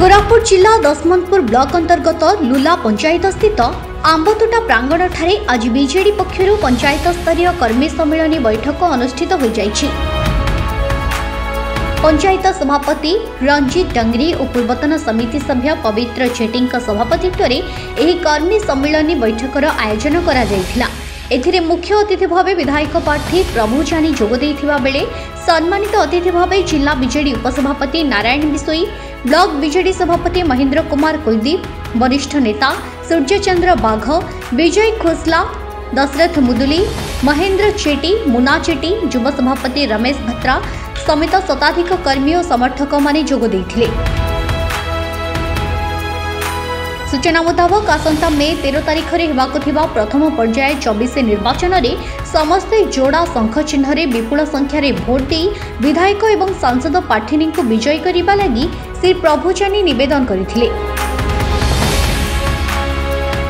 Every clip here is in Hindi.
कोरापुट जिला दशमंतपुर ब्लॉक अंतर्गत लुला पंचायत स्थित आंबतोटा प्रांगण ठारे आज बीजेडी पक्षरु पंचायत स्तरीय कर्मी सम्मेलन बैठक अनुष्ठित हो जाइछि। पंचायत सभापति रंजीत डंगरी और पूर्वतन समिति सभ्य पवित्र चेटी सभापतित्व में कर्मी सम्मेलन बैठकर आयोजन करा जायथिला। एथिरे मुख्य अतिथि भावे विधायक प्रार्थी प्रभु जानी जोग देइथिबा बेले सम्मानित अतिथि भावे जिला बीजेडी उपसभापति नारायण बिसोई, ब्लॉक बीजेडी सभापति महेंद्र कुमार कुलदीप, वरिष्ठ नेता सूर्यचंद्र बाघ, विजय खोसला, दशरथ मुदुली, महेंद्र चेटी, मुना चेटी, युव सभापति रमेश भत्रा समेत शताधिक कर्मी और समर्थक माने जोग देइथिले। सूचना मुताबक आसंता मे 13 तारिख में होगा प्रथम पर्याय 24 निर्वाचन में समस्ते जोड़ा शंख चिन्ह विपुल संख्यार भोट दे विधायक और सांसद प्रार्थी को विजयी करने लगी श्री प्रभुजानी निवेदन करथिले।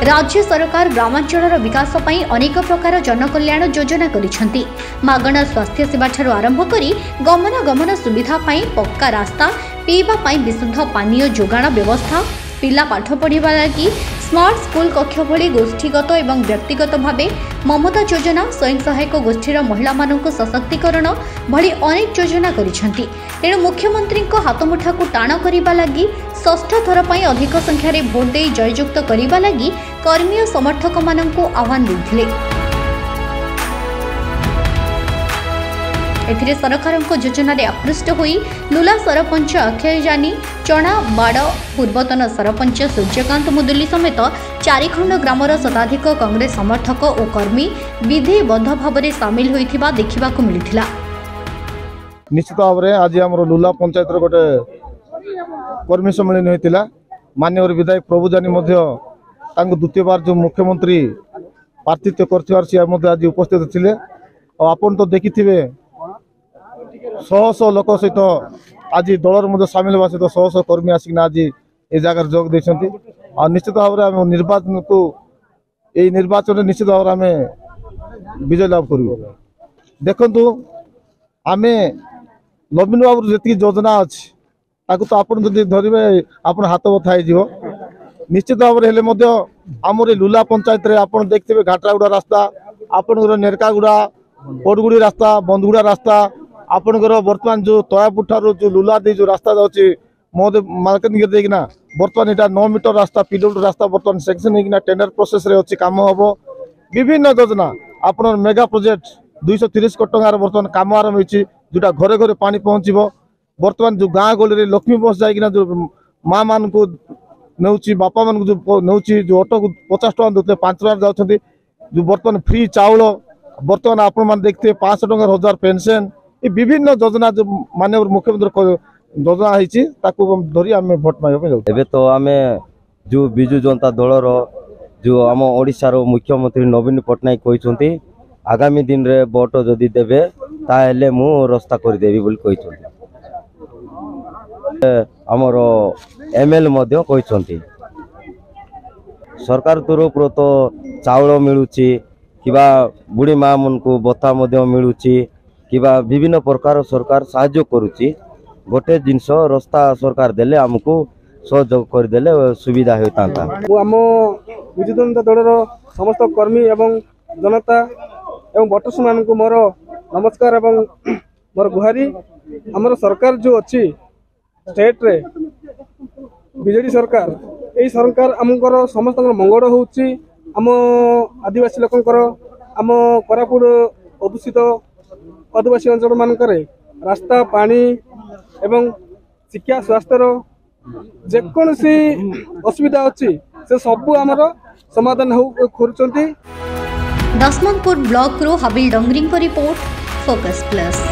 राज्य सरकार ग्रामांचल विकास पई अनेक प्रकार जनकल्याण योजना करिसेंती। मागणा स्वास्थ्य सेवा ठारू आरंभ करी गमनागमन सुविधा पई पक्का रास्ता, पीवा पई विशुद्ध पानीय जोगाण व्यवस्था, पिला पाठ पढ़ा लगी स्मार्ट स्कूल कक्ष भली गोष्ठीगत और व्यक्तिगत भावे ममता योजना, स्वयं सहायक गोष्ठीर महिला मानक सशक्तिकरण भली अनेक योजना करिसेंती। तेणु मुख्यमंत्री हाथमुठा को टाण करने लगी षष्ठ थर पर अधिक संख्यार भोट दे जययुक्त करने लगी कर्मी और समर्थक मानक आह्वान देथिले। एथिरे सरकार योजना आकृष्ट होई लुला सरपंच अक्षय जानी, चना बाड़ पूर्वतन सरपंच सूर्यकांत मुदुली समेत चारिखंड ग्रामर शताधिक कांग्रेस समर्थक और कर्मी विधिबद्ध भाव में सामिल होइथिबा देखिबाकु मिलिथिला। निश्चित भाव में आज आम लुला पंचायत गोटे कर्मी सम्मेलन होता। माननीय विधायक प्रभु जानी द्वितीय बार जो मुख्यमंत्री प्रार्थित्व कर आज उपस्थित थे। आपन तो देखिथिबे शह शह लोक सहित आज दलर सामिल होगा सहित शह शह कर्मी आसिक आज ये जगह जोग देते। निश्चित भाव में आम निर्वाचन को यही निर्वाचन निश्चित भाव में आम विजय लाभ करूँ। देखु आम नवीन बाबू जी योजना अच्छी तो आपड़ धरवे आप हाथ बथा हो। निश्चित भाव में आमर लुला पंचायत आप देखते घाटरागुड़ा रास्ता, आपणकर नेरकागुड़ा पड़गुड़ी रास्ता, बंदगुड़ा रास्ता, आपणकर बर्तमान जो तयापुर ठार जो लुला दे जो रास्ता जाऊँगी महोदय मालकानगिरी देखना बर्तमान यहाँ 9 मीटर रास्ता पीडब्ल्यू रास्ता बर्तमान सेक्शन होना टेंडर प्रोसेस रे अच्छी काम हम। विभिन्न योजना आप मेगा प्रोजेक्ट 230 कोटी टंकार बर्तमान काम आरंभ होती जोटा घरे घरे पानी पहुँचो। बर्तमान जो गाँ गली लक्ष्मी बस जाइना जो माँ मान को नौ बापा मान जो नौ जो ऑटो को 50 टका देते 5 हजार जाऊँगी। जो बर्तमान फ्री चाउल बर्तमान आपण मैंने देखते 500 टंकार 1000 पेंशन ये विभिन्न योजना जो माननीय मुख्यमंत्री योजना है धरी आम भोट मांगे। तो आम जो विजु जनता दलर जो आम ओडिशार मुख्यमंत्री नवीन पट्टनायक कहते आगामी दिन रे भोट जदि देवे ताहेले मु रास्ता करदेवी बोली कहते। आमर एमएल मध्य कहते सरकार तरफ तो चाउल मिलूची किबा बुढ़ी माँ मन को बता मिलूची किबा विभिन्न प्रकार सरकार साहाय्य करुची। गोटे जिनस रास्ता सरकार देले आमको सहयोग करदेले सुविधा होता। आम विजु जनता दलर समस्त कर्मी एवं जनता एवं वोटर्स मान को मोर नमस्कार एवं मोर गुहारी। आमर सरकार जो अच्छी स्टेट रे बीजेडी सरकार यही सरकार आमकर समस्त मंगल होउची। आम आदिवासी लोकंकर आम कोरापुट अदूषित आदिवासी अंचल मानक रास्ता पानी एवं शिक्षा स्वास्थ्यर जेकोसी असुविधा अच्छी से सबू आमर समाधान हो खोजुंट। दशमंतपुर ब्लॉक रो हाबिल डंगरी रिपोर्ट फोकस प्लस।